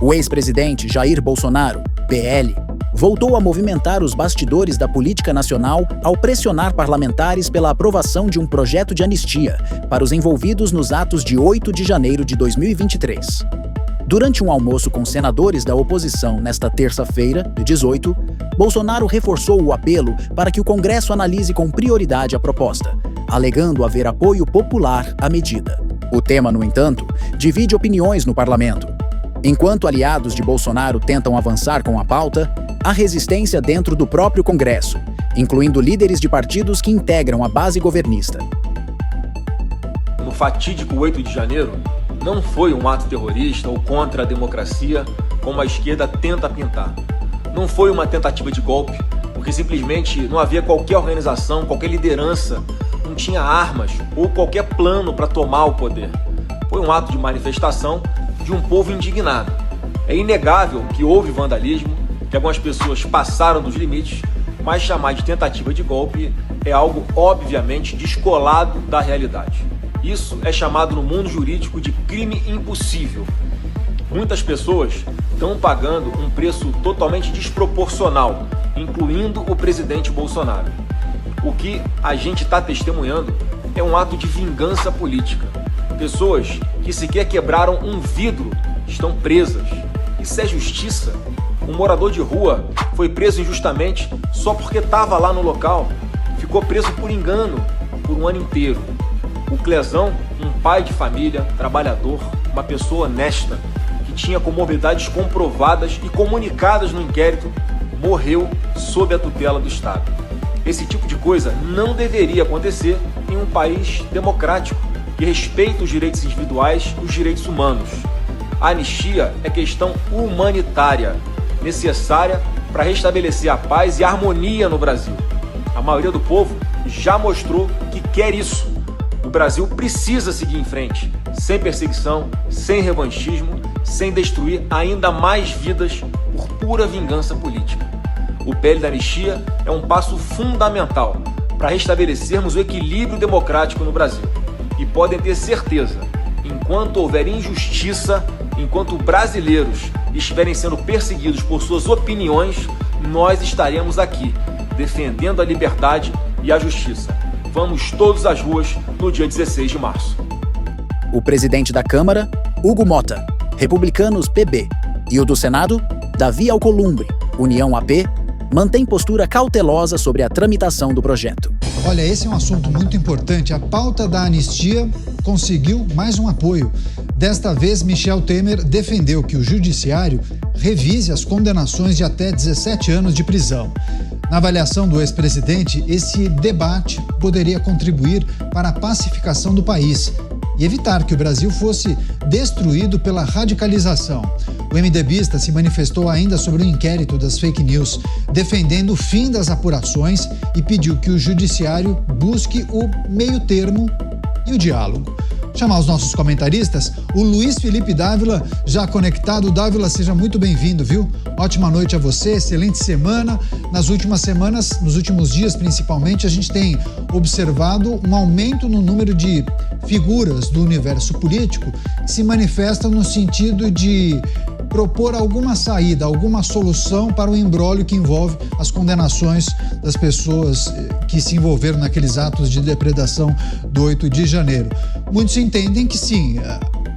O ex-presidente Jair Bolsonaro, PL, voltou a movimentar os bastidores da política nacional ao pressionar parlamentares pela aprovação de um projeto de anistia para os envolvidos nos atos de 8 de janeiro de 2023. Durante um almoço com senadores da oposição nesta terça-feira, de 18, Bolsonaro reforçou o apelo para que o Congresso analise com prioridade a proposta, alegando haver apoio popular à medida. O tema, no entanto, divide opiniões no parlamento. Enquanto aliados de Bolsonaro tentam avançar com a pauta, há resistência dentro do próprio Congresso, incluindo líderes de partidos que integram a base governista. No fatídico 8 de janeiro, não foi um ato terrorista ou contra a democracia, como a esquerda tenta pintar. Não foi uma tentativa de golpe, porque simplesmente não havia qualquer organização, qualquer liderança, não tinha armas ou qualquer plano para tomar o poder. Foi um ato de manifestação de um povo indignado. É inegável que houve vandalismo, que algumas pessoas passaram dos limites, mas chamar de tentativa de golpe é algo obviamente descolado da realidade. Isso é chamado no mundo jurídico de crime impossível. Muitas pessoas estão pagando um preço totalmente desproporcional, incluindo o presidente Bolsonaro. O que a gente está testemunhando é um ato de vingança política. Pessoas que sequer quebraram um vidro estão presas. Isso é justiça? Um morador de rua foi preso injustamente só porque estava lá no local. Ficou preso por engano por um ano inteiro. O Clezão, um pai de família, trabalhador, uma pessoa honesta, que tinha comorbidades comprovadas e comunicadas no inquérito, morreu sob a tutela do Estado. Esse tipo de coisa não deveria acontecer em um país democrático, que respeita os direitos individuais e os direitos humanos. A anistia é questão humanitária, necessária para restabelecer a paz e a harmonia no Brasil. A maioria do povo já mostrou que quer isso. O Brasil precisa seguir em frente, sem perseguição, sem revanchismo, sem destruir ainda mais vidas por pura vingança política. O PL da anistia é um passo fundamental para restabelecermos o equilíbrio democrático no Brasil. E podem ter certeza, enquanto houver injustiça, enquanto brasileiros estiverem sendo perseguidos por suas opiniões, nós estaremos aqui, defendendo a liberdade e a justiça. Vamos todos às ruas no dia 16 de março. O presidente da Câmara, Hugo Mota, Republicanos PB, e o do Senado, Davi Alcolumbre, União AP, mantém postura cautelosa sobre a tramitação do projeto. Olha, esse é um assunto muito importante. A pauta da anistia conseguiu mais um apoio. Desta vez, Michel Temer defendeu que o judiciário revise as condenações de até 17 anos de prisão. Na avaliação do ex-presidente, esse debate poderia contribuir para a pacificação do país e evitar que o Brasil fosse destruído pela radicalização. O MDBista se manifestou ainda sobre o inquérito das fake news, defendendo o fim das apurações e pediu que o judiciário busque o meio-termo e o diálogo. Chamar os nossos comentaristas, o Luiz Felipe Dávila, já conectado. Dávila, seja muito bem-vindo, viu? Ótima noite a você, excelente semana. Nas últimas semanas, nos últimos dias principalmente, a gente tem observado um aumento no número de figuras do universo político que se manifestam no sentido de propor alguma saída, alguma solução para o imbróglio que envolve as condenações das pessoas que se envolveram naqueles atos de depredação do 8 de janeiro. Muitos entendem que sim,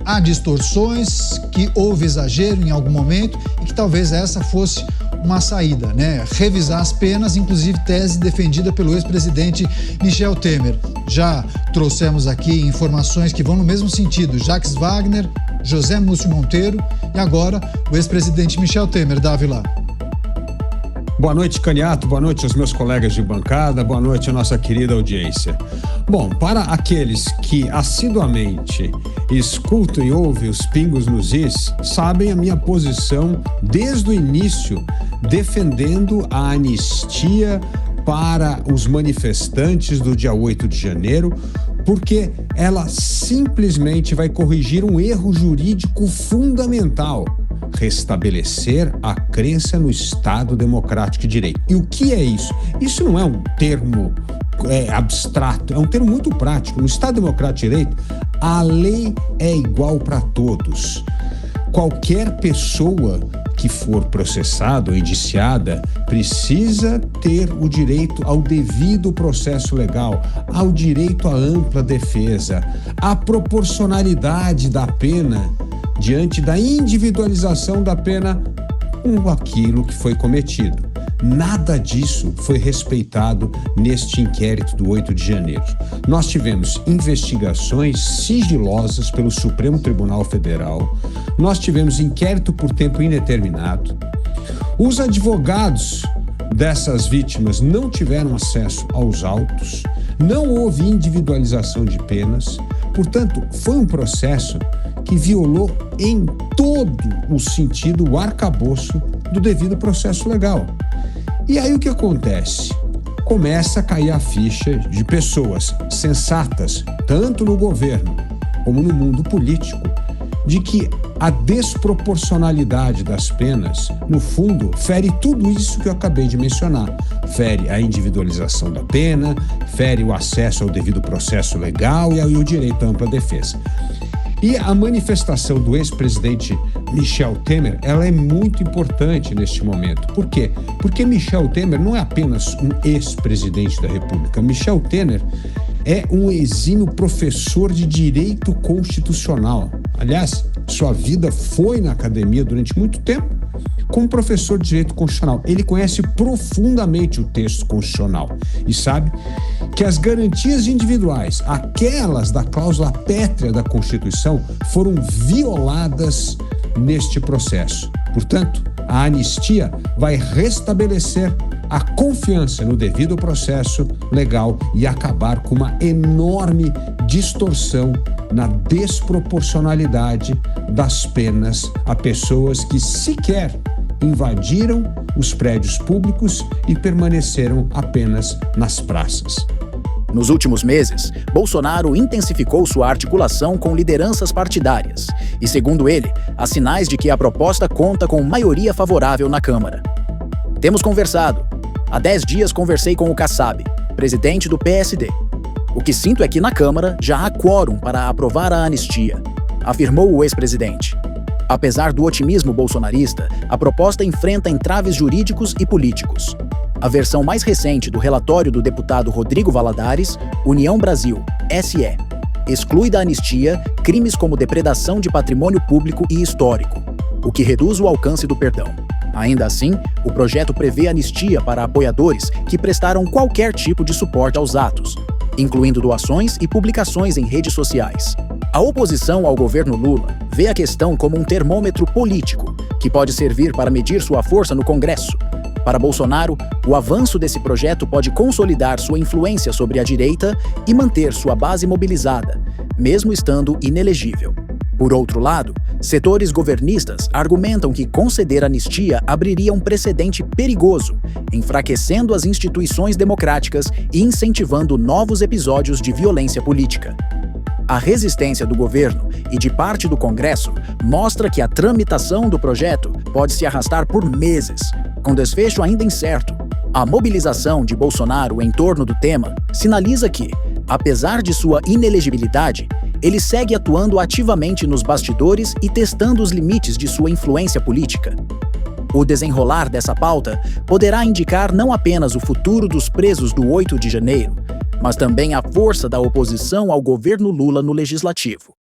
há distorções, que houve exagero em algum momento e que talvez essa fosse uma saída, né? Revisar as penas, inclusive tese defendida pelo ex-presidente Michel Temer. Já trouxemos aqui informações que vão no mesmo sentido. Jacques Wagner, José Múcio Monteiro e agora o ex-presidente Michel Temer. Dávila. Boa noite, Caniato, boa noite aos meus colegas de bancada, boa noite à nossa querida audiência. Bom, para aqueles que assiduamente escutam e ouvem os pingos nos is, sabem a minha posição desde o início, defendendo a anistia para os manifestantes do dia 8 de janeiro, porque ela simplesmente vai corrigir um erro jurídico fundamental: restabelecer a crença no Estado Democrático de Direito. E o que é isso? Isso não é um termo abstrato, é um termo muito prático. No Estado Democrático de Direito, a lei é igual para todos. qualquer pessoa que for processada ou indiciada precisa ter o direito ao devido processo legal, ao direito à ampla defesa, à proporcionalidade da pena diante da individualização da pena com aquilo que foi cometido. Nada disso foi respeitado neste inquérito do 8 de janeiro. Nós tivemos investigações sigilosas pelo Supremo Tribunal Federal, nós tivemos inquérito por tempo indeterminado, os advogados dessas vítimas não tiveram acesso aos autos, não houve individualização de penas, portanto, foi um processo que violou em todo o sentido o arcabouço do devido processo legal. E aí o que acontece? Começa a cair a ficha de pessoas sensatas, tanto no governo como no mundo político, de que a desproporcionalidade das penas, no fundo, fere tudo isso que eu acabei de mencionar. Fere a individualização da pena, fere o acesso ao devido processo legal e o direito à ampla defesa. E a manifestação do ex-presidente Michel Temer, ela é muito importante neste momento. Por quê? Porque Michel Temer não é apenas um ex-presidente da República. Michel Temer é um exímio professor de direito constitucional. Aliás, sua vida foi na academia durante muito tempo como professor de direito constitucional. Ele conhece profundamente o texto constitucional e sabe que as garantias individuais, aquelas da cláusula pétrea da Constituição, foram violadas neste processo. Portanto, a anistia vai restabelecer a confiança no devido processo legal e acabar com uma enorme distorção na desproporcionalidade das penas a pessoas que sequer invadiram os prédios públicos e permaneceram apenas nas praças. Nos últimos meses, Bolsonaro intensificou sua articulação com lideranças partidárias e, segundo ele, há sinais de que a proposta conta com maioria favorável na Câmara. Temos conversado. Há 10 dias conversei com o Kassab, presidente do PSD. O que sinto é que na Câmara já há quórum para aprovar a anistia, afirmou o ex-presidente. Apesar do otimismo bolsonarista, a proposta enfrenta entraves jurídicos e políticos. A versão mais recente do relatório do deputado Rodrigo Valadares, União Brasil, SE, exclui da anistia crimes como depredação de patrimônio público e histórico, o que reduz o alcance do perdão. Ainda assim, o projeto prevê anistia para apoiadores que prestaram qualquer tipo de suporte aos atos, incluindo doações e publicações em redes sociais. A oposição ao governo Lula vê a questão como um termômetro político, que pode servir para medir sua força no Congresso. Para Bolsonaro, o avanço desse projeto pode consolidar sua influência sobre a direita e manter sua base mobilizada, mesmo estando inelegível. Por outro lado, setores governistas argumentam que conceder anistia abriria um precedente perigoso, enfraquecendo as instituições democráticas e incentivando novos episódios de violência política. A resistência do governo e de parte do Congresso mostra que a tramitação do projeto pode se arrastar por meses, com desfecho ainda incerto. A mobilização de Bolsonaro em torno do tema sinaliza que, apesar de sua inelegibilidade, ele segue atuando ativamente nos bastidores e testando os limites de sua influência política. O desenrolar dessa pauta poderá indicar não apenas o futuro dos presos do 8 de janeiro, mas também a força da oposição ao governo Lula no Legislativo.